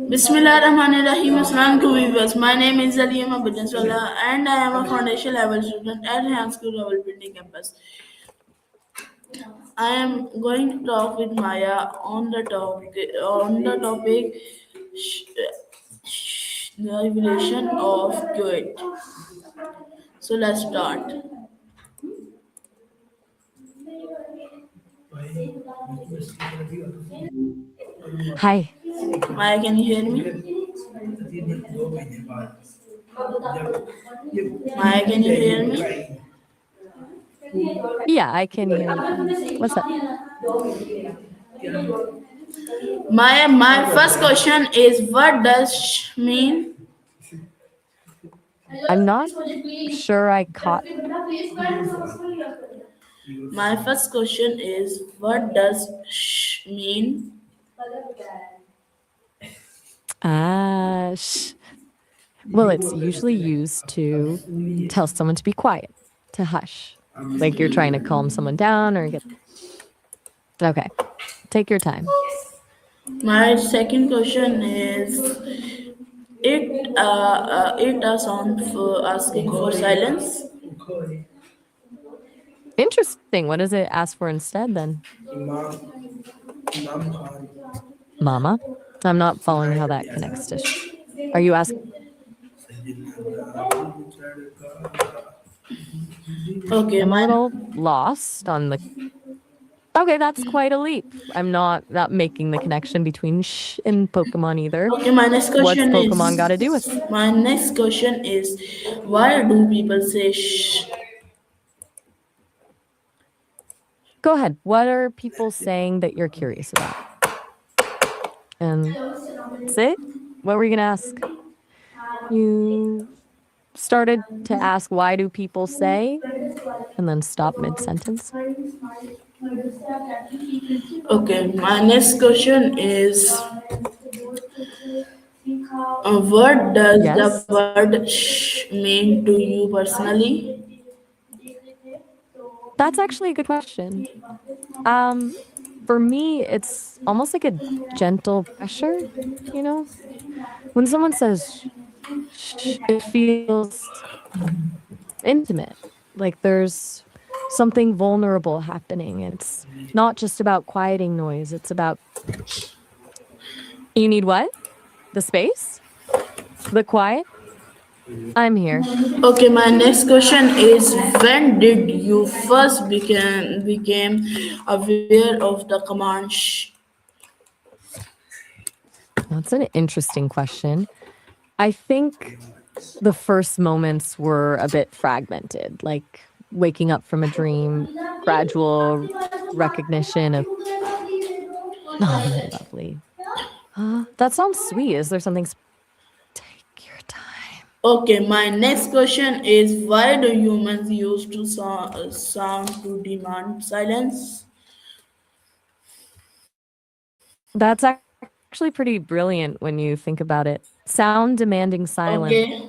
Bismillahirrahmanirrahim. Assalamualaikum viewers. My name is Alima Bidenswala and I am a foundation level student at High School Level Building Campus. I am going to talk with Maya on the topic the evolution of Kuwait. So let's start. Hi. Maya, can you hear me? Maya, can you hear me? Yeah, I can hear you fine. What's up? My first question is what does mean? I'm not sure I caught. My first question is what does mean? Shh. Well, it's usually used to tell someone to be quiet, to hush. Like you're trying to calm someone down or get. Okay, take your time. My second question is it a sound for asking for silence? Interesting. What does it ask for instead then? Mama? I'm not following how that connects to Are you asking? Okay, I'm a my little lost on the. Okay, that's quite a leap. I'm not making the connection between shh and Pokemon either. okay, my next What's question Pokemon is got to do with? my next question is why do people say shh? Go ahead. What are people saying that you're curious about? And that's it? What were you going to ask? You started to ask why do people say and then stop mid-sentence. Okay, my next question is what does the Yes. word shh mean to you personally? That's actually a good question. For me, it's almost like a gentle pressure, you know? When someone says shh, it feels intimate. Like there's something vulnerable happening. It's not just about quieting noise. It's about you need what? The space? The quiet? I'm here. Okay, my next question is when did you first became aware of the command shh? That's an interesting question. I think the first moments were a bit fragmented, like waking up from a dream, gradual recognition of, oh, my lovely. That sounds sweet. Is there something? Take your time. Okay, my next question is why do humans use to sound to demand silence? That's actually pretty brilliant when you think about it. Sound demanding silence. Okay,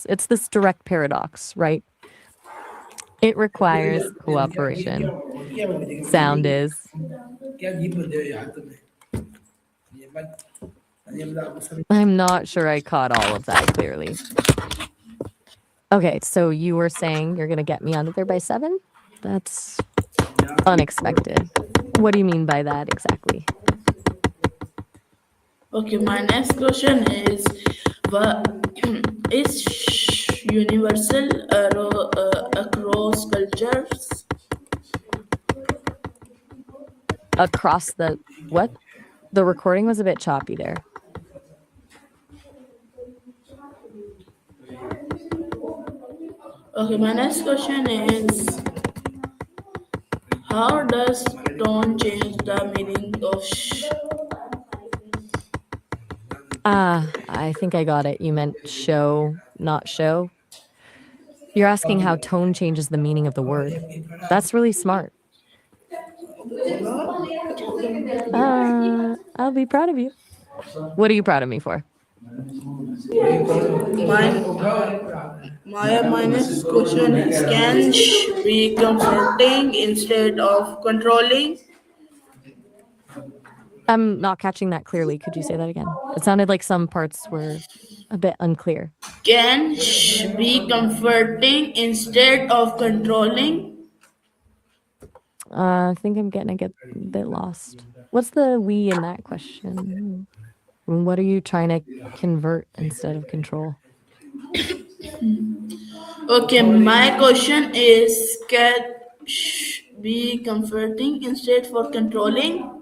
It's this direct paradox, right? It requires cooperation. Sound is. I'm not sure I caught all of that clearly. Okay, so you were saying you're going to get me out of there by 7? That's unexpected. What do you mean by that exactly? okay. My next question is what is universal across cultures? Across the what? The recording was a bit choppy there. Okay, my next question is how does tone change the meaning of shh? I think I got it. You meant show, not show. You're asking how tone changes the meaning of the word. That's really smart. I'll be proud of you. What are you proud of me for? My next question is can shh be comforting instead of controlling? I'm not catching that clearly. Could you say that again? It sounded like some parts were a bit unclear. Can be comforting instead of controlling. I think I'm getting a bit lost. What's the we in that question? What are you trying to convert instead of control? Okay, my question is can be comforting instead for controlling?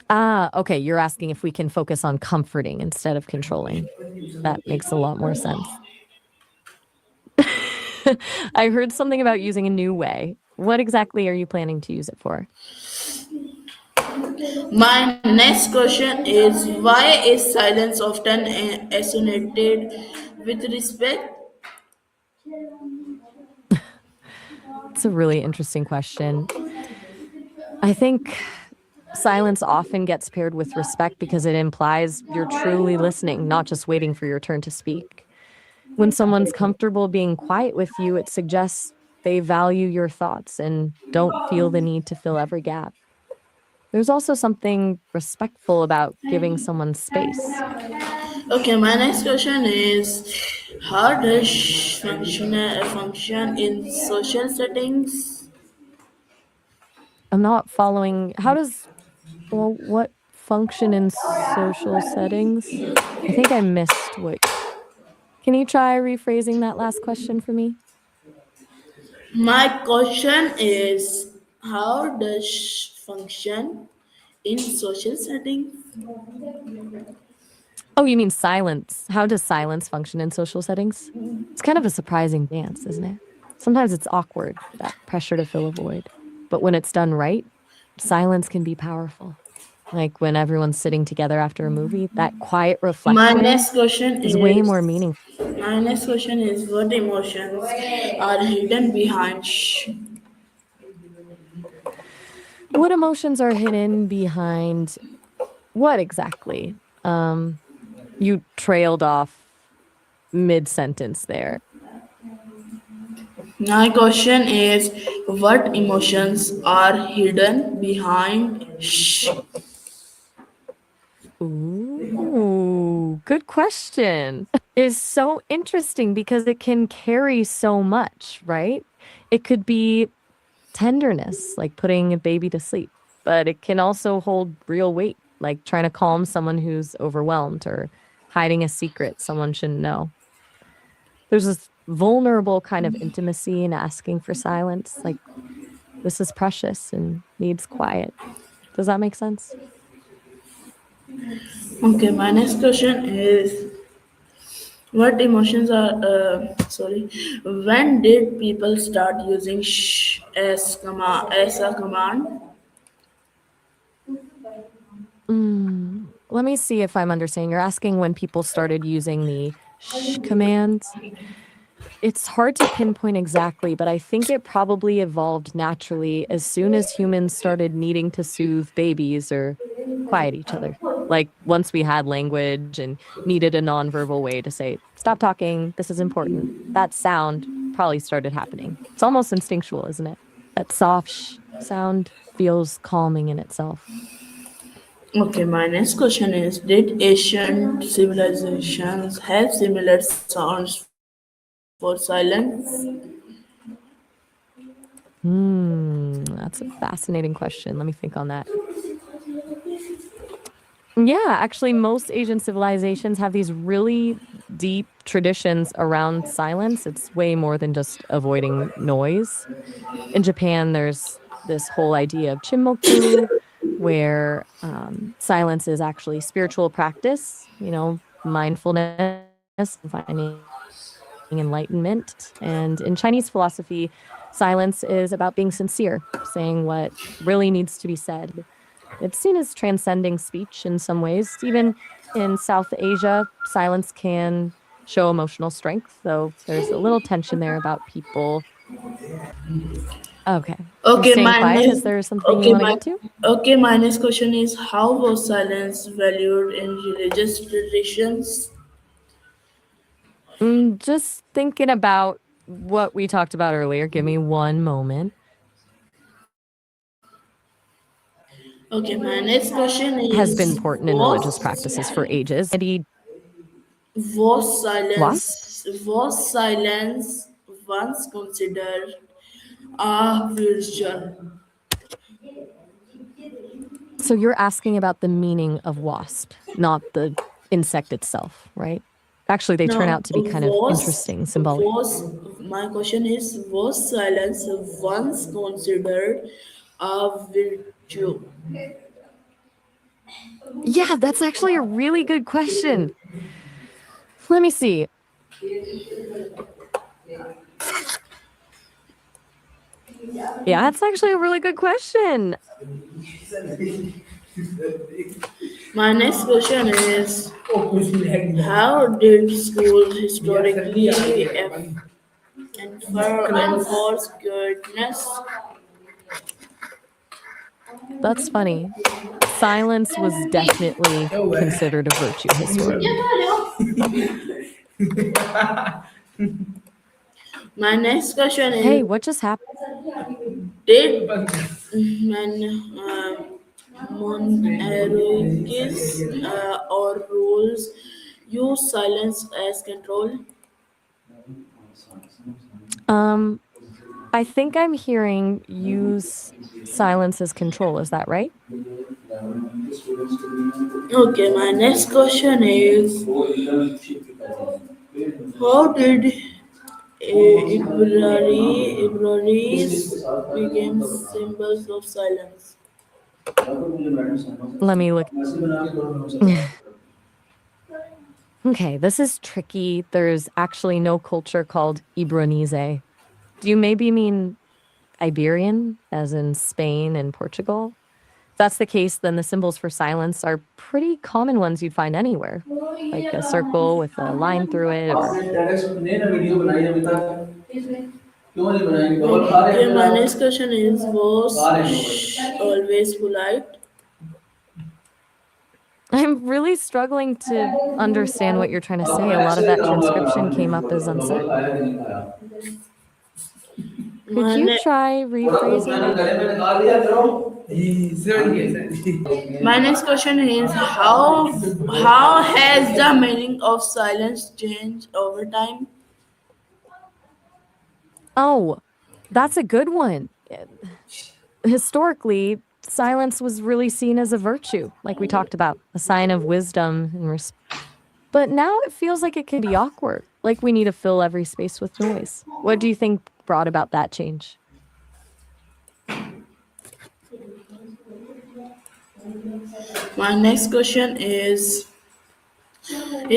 Ah, okay. You're asking if we can focus on comforting instead of controlling. That makes a lot more sense. I heard something about using a new way. What exactly are you planning to use it for? My next question is why is silence often associated with respect? It's a really interesting question. I think silence often gets paired with respect because it implies you're truly listening, not just waiting for your turn to speak. When someone's comfortable being quiet with you, it suggests they value your thoughts and don't feel the need to fill every gap. There's also something respectful about giving someone space. Okay, my next question is how does function in social settings? I'm not following. How does, well, what function in social settings? I think I missed what. Can you try rephrasing that last question for me? My question is how does function in social settings? Oh, you mean silence. How does silence function in social settings? It's kind of a surprising dance, isn't it? Sometimes it's awkward, that pressure to fill a void. But when it's done right, silence can be powerful. Like when everyone's sitting together after a movie, that quiet My reflection next question is way more is meaningful. my next question is what emotions are hidden behind What emotions are hidden behind what exactly? You trailed off mid sentence there. My question is what emotions are hidden behind Ooh, good question. Is so interesting because it can carry so much, right? It could be tenderness, like putting a baby to sleep, but it can also hold real weight, like trying to calm someone who's overwhelmed or hiding a secret someone shouldn't know. There's this vulnerable kind of intimacy in asking for silence, like this is precious and needs quiet. Does that make sense? Okay, my next question is what emotions are sorry when did people start using as a command? Let me see if I'm understanding. You're asking when people started using the shh command. It's hard to pinpoint exactly, but I think it probably evolved naturally as soon as humans started needing to soothe babies or quiet each other. Like once we had language and needed a nonverbal way to say, stop talking, this is important. That sound probably started happening. It's almost instinctual, isn't it? That soft shh sound feels calming in itself. Okay, my next question is did ancient civilizations have similar sounds for silence? That's a fascinating question. Let me think on that. Yeah, actually, most Asian civilizations have these really deep traditions around silence. It's way more than just avoiding noise. In Japan, there's this whole idea of chinmoku, where silence is actually spiritual practice, mindfulness and finding enlightenment. And in Chinese philosophy, silence is about being sincere, saying what really needs to be said. It's seen as transcending speech in some ways. Even in South Asia, silence can show emotional strength, though there's a little tension there about people. Okay. You Okay, staying my quiet? next Is there something you okay want to my get to? okay my next question is how was silence valued in religious traditions? Just thinking about what we talked about earlier. Give me one moment. Okay, my next question Has been is important in religious practices for ages. was Wasp? silence once considered a virgin? So you're asking about the meaning of wasp, not the insect itself, right? Actually, they turn No, out to be kind of interesting, symbolic. my question is was silence once considered a virtue? Yeah, that's actually a really good question. Let me see. Yeah, that's actually a really good question. My next question is how did schools historically enforce goodness? That's funny. Silence was definitely considered a virtue historically. My next question Hey, is what just happened? did man monarchies or rules use silence as control? Um, I think I'm hearing use silence as control. Is that right? Okay, my next question is how did Ibraris became symbols of silence? Let me look. Okay, this is tricky. There's actually no culture called Ibronese. Do you maybe mean Iberian, as in Spain and Portugal? If that's the case, then the symbols for silence are pretty common ones you'd find anywhere, like a circle with a line through it, or Okay, my next question is was always polite? I'm really struggling to understand what you're trying to say. A lot of that transcription came up as uncertain. Could My, you ne- try rephrasing that? my next question is how has the meaning of silence changed over time? Oh, that's a good one. Historically, silence was really seen as a virtue, like we talked about, a sign of wisdom and respect. But now it feels like it can be awkward, like we need to fill every space with noise. What do you think brought about that change? My next question is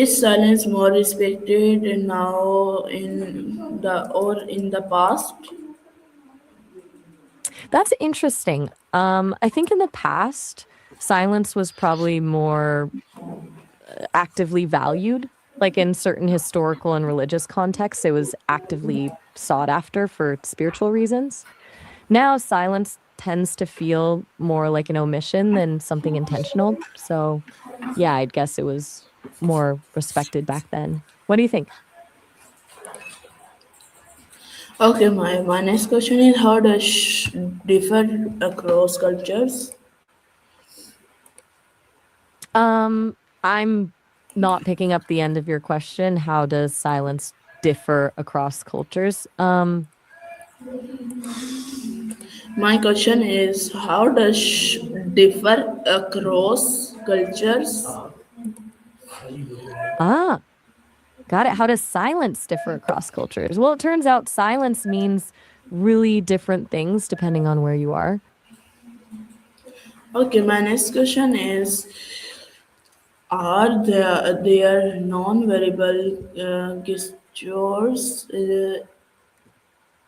silence more respected now in the past? That's interesting. I think in the past, silence was probably more actively valued. Like in certain historical and religious contexts, it was actively sought after for spiritual reasons. Now, silence tends to feel more like an omission than something intentional. So, yeah, I'd guess it was more respected back then. What do you think? Okay, my next question is how does differ across cultures? I'm not picking up the end of your question. How does silence differ across cultures? My question is how does differ across cultures? Ah, got it. How does silence differ across cultures? Well, it turns out silence means really different things depending on where you are. Okay, my next question is are there non-verbal gestures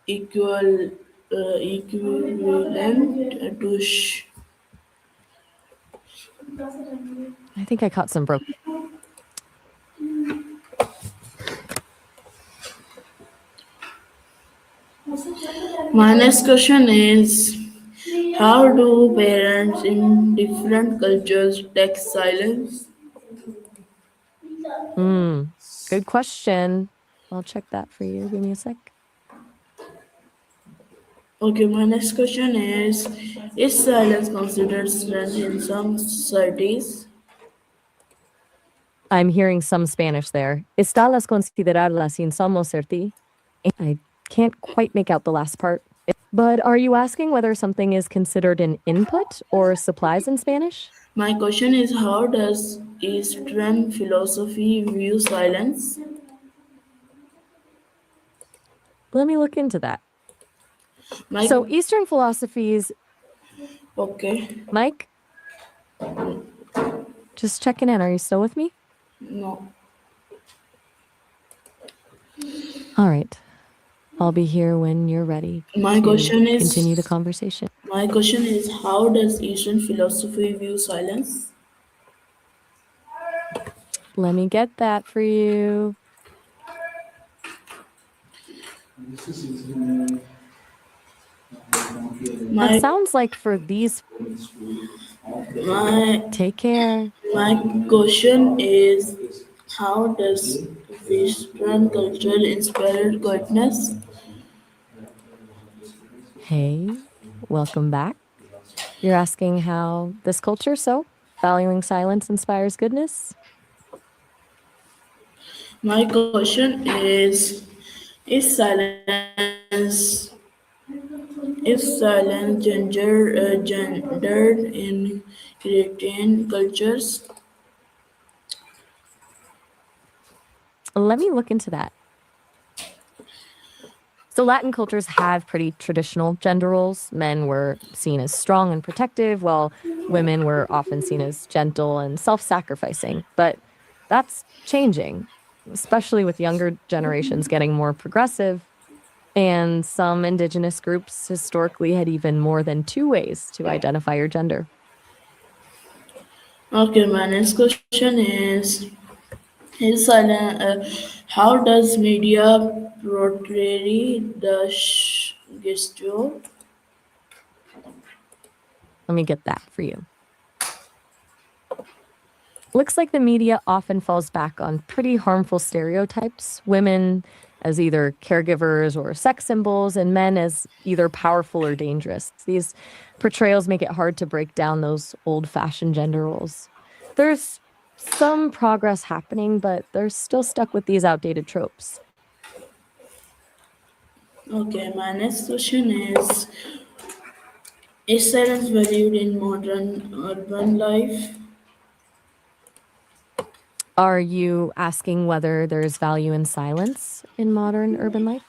equivalent to I think I caught some broke. My next question is how do parents in different cultures take silence? Hmm. Good question. I'll check that for you. Give me a sec. Okay, my next question is silence considered strength in some societies? I'm hearing some Spanish there. ¿Está las consideradas sin somos certi? I can't quite make out the last part. But are you asking whether something is considered an input or supplies in Spanish? My question is how does Eastern philosophy view silence? Let me look into that. My So, Eastern philosophies, okay, Mike, just checking in. Are you still with me? no. All right. I'll be here when you're ready My to question continue the is conversation. my question is how does Eastern philosophy view silence? Let me get that for you. That My sounds like for these, my take care. my question is how does Western culture inspire quietness? Hey, welcome back. You're asking how this culture, so valuing silence inspires goodness? My question is silence gendered in Cretan cultures? Let me look into that. So, Latin cultures have pretty traditional gender roles. Men were seen as strong and protective, while women were often seen as gentle and self sacrificing. But that's changing, especially with younger generations getting more progressive. And some indigenous groups historically had even more than two ways to identify your gender. Okay, my next question is silent. How does media portray the gesture? Let me get that for you. Looks like the media often falls back on pretty harmful stereotypes. Women as either caregivers or sex symbols, and men as either powerful or dangerous. These portrayals make it hard to break down those old fashioned gender roles. There's some progress happening, but they're still stuck with these outdated tropes. Okay, my next question is silence valued in modern urban life? Are you asking whether there's value in silence in modern urban life?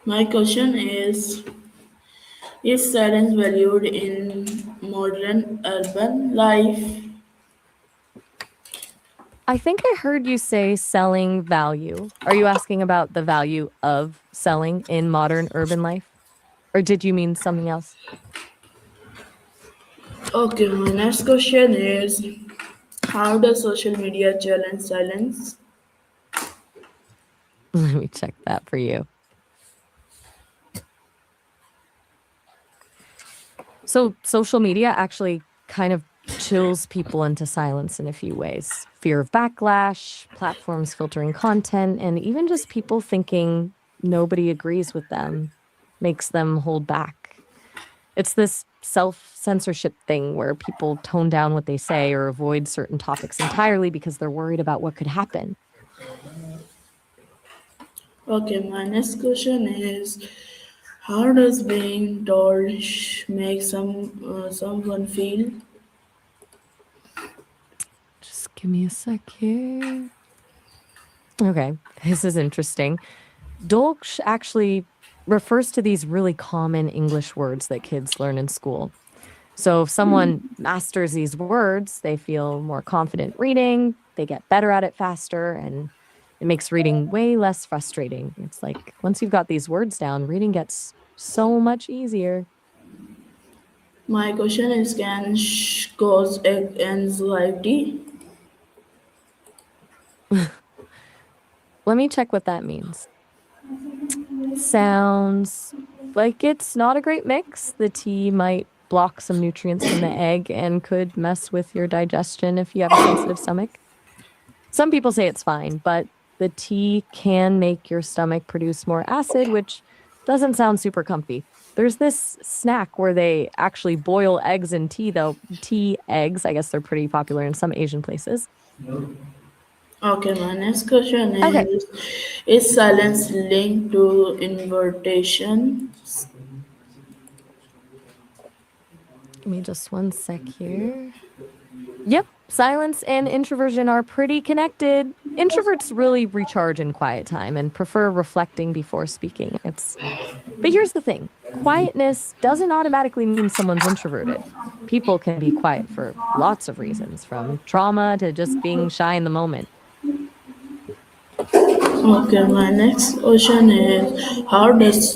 My question is silence valued in modern urban life? I think I heard you say selling value. Are you asking about the value of selling in modern urban life? Or did you mean something else? Okay, my next question is how does social media challenge silence? Let me check that for you. So, social media actually kind of chills people into silence in a few ways. Fear of backlash, platforms filtering content, and even just people thinking nobody agrees with them makes them hold back. It's this self censorship thing where people tone down what they say or avoid certain topics entirely because they're worried about what could happen. Okay, my next question is how does being told make someone feel? Just give me a sec here. Okay, this is interesting. Dolch actually refers to these really common English words that kids learn in school. So if someone masters these words, they feel more confident reading, they get better at it faster, and it makes reading way less frustrating. It's like once you've got these words down, reading gets so much easier. My question is can cause anxiety? Let me check what that means. Sounds like it's not a great mix. The tea might block some nutrients from the egg and could mess with your digestion if you have a sensitive stomach. Some people say it's fine, but the tea can make your stomach produce more acid, which doesn't sound super comfy. There's this snack where they actually boil eggs in tea, though. Tea eggs, I guess they're pretty popular in some Asian places. Okay, my next question Okay, is silence linked to inversion? give me just one sec here. Yep, silence and introversion are pretty connected. Introverts really recharge in quiet time and prefer reflecting before speaking. But here's the thing. Quietness doesn't automatically mean someone's introverted. People can be quiet for lots of reasons, from trauma to just being shy in the moment. Okay, my next question is how does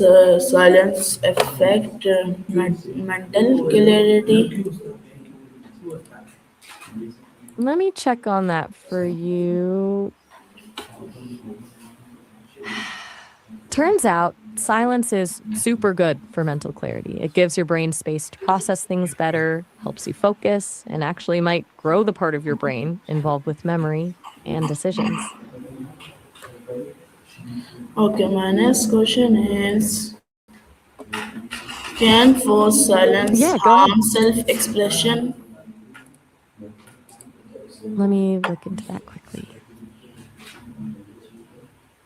silence affect mental clarity? Let me check on that for you. Turns out silence is super good for mental clarity. It gives your brain space to process things better, helps you focus, and actually might grow the part of your brain involved with memory and decisions. Okay, my next question is can forced silence Yeah, go harm ahead. self expression? Let me look into that quickly.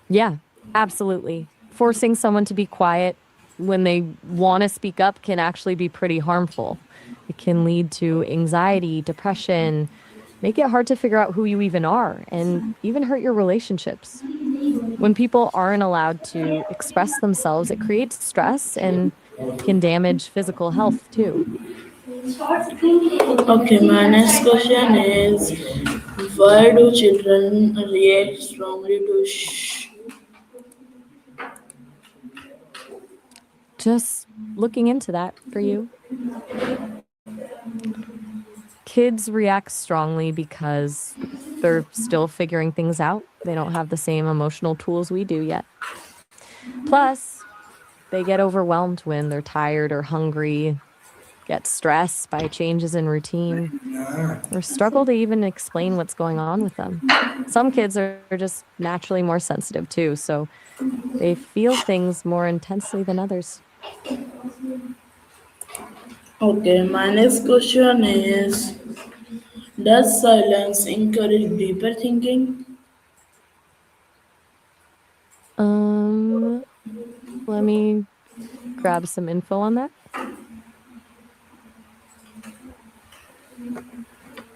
Yeah, absolutely. Forcing someone to be quiet when they want to speak up can actually be pretty harmful. It can lead to anxiety, depression, make it hard to figure out who you even are, and even hurt your relationships. When people aren't allowed to express themselves, it creates stress and can damage physical health too. Okay, my next question is why do children react strongly to shh? Just looking into that for you. Kids react strongly because they're still figuring things out. They don't have the same emotional tools we do yet. Plus, they get overwhelmed when they're tired or hungry, get stressed by changes in routine, or struggle to even explain what's going on with them. Some kids are just naturally more sensitive too, so they feel things more intensely than others. Okay, my next question is does silence encourage deeper thinking? Um, Let me grab some info on that.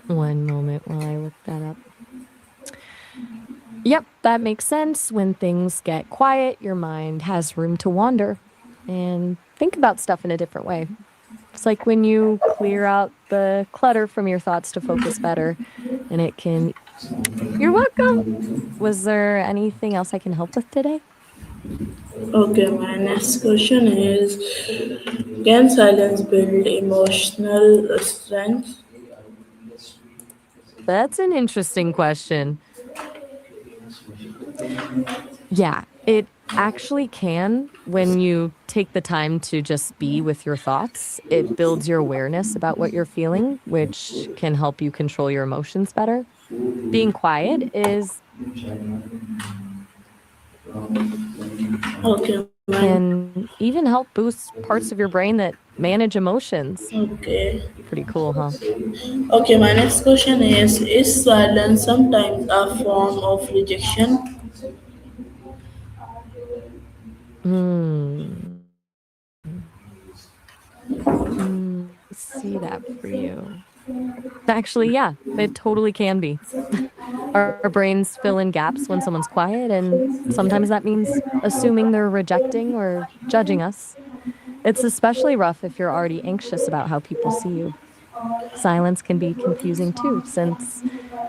One moment while I look that up. Yep, that makes sense. When things get quiet, your mind has room to wander and think about stuff in a different way. It's like when you clear out the clutter from your thoughts to focus better, and it can. You're welcome. Was there anything else I can help with today? Okay, my next question is can silence build emotional strength? That's an interesting question. Yeah, it actually can when you take the time to just be with your thoughts. It builds your awareness about what you're feeling, which can help you control your emotions better. Being quiet is Okay, man. can even help boost parts of your brain that manage emotions. Okay. Pretty cool, huh? Okay, my next question is silence sometimes a form of rejection? Hmm. Let me see that for you. Actually, yeah, it totally can be. Our brains fill in gaps when someone's quiet, and sometimes that means assuming they're rejecting or judging us. It's especially rough if you're already anxious about how people see you. Silence can be confusing too, since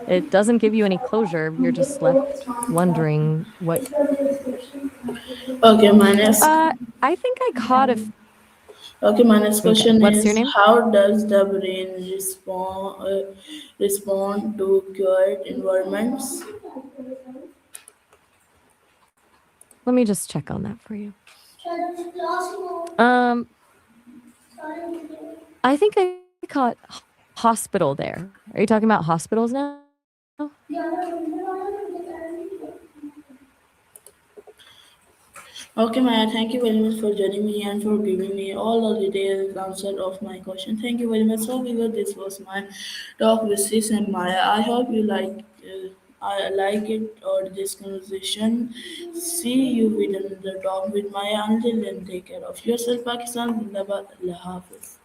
it doesn't give you any closure. You're just left wondering what. Okay, my next Uh, I think I caught a. okay, my next Okay, question what's your is name? how does the brain respond to quiet environments? Let me just check on that for you. Um, I think I caught hospital there. Are you talking about hospitals now? Okay, Maya, thank you very much for joining me and for giving me all the detailed answer of my question. Thank you very much. So, viewer, this was my talk with Sis and Maya. I hope you I like it or this conversation. See you with another talk with Maya. Until then, take care of yourself, Pakistan. Zindabad. Allah Hafiz.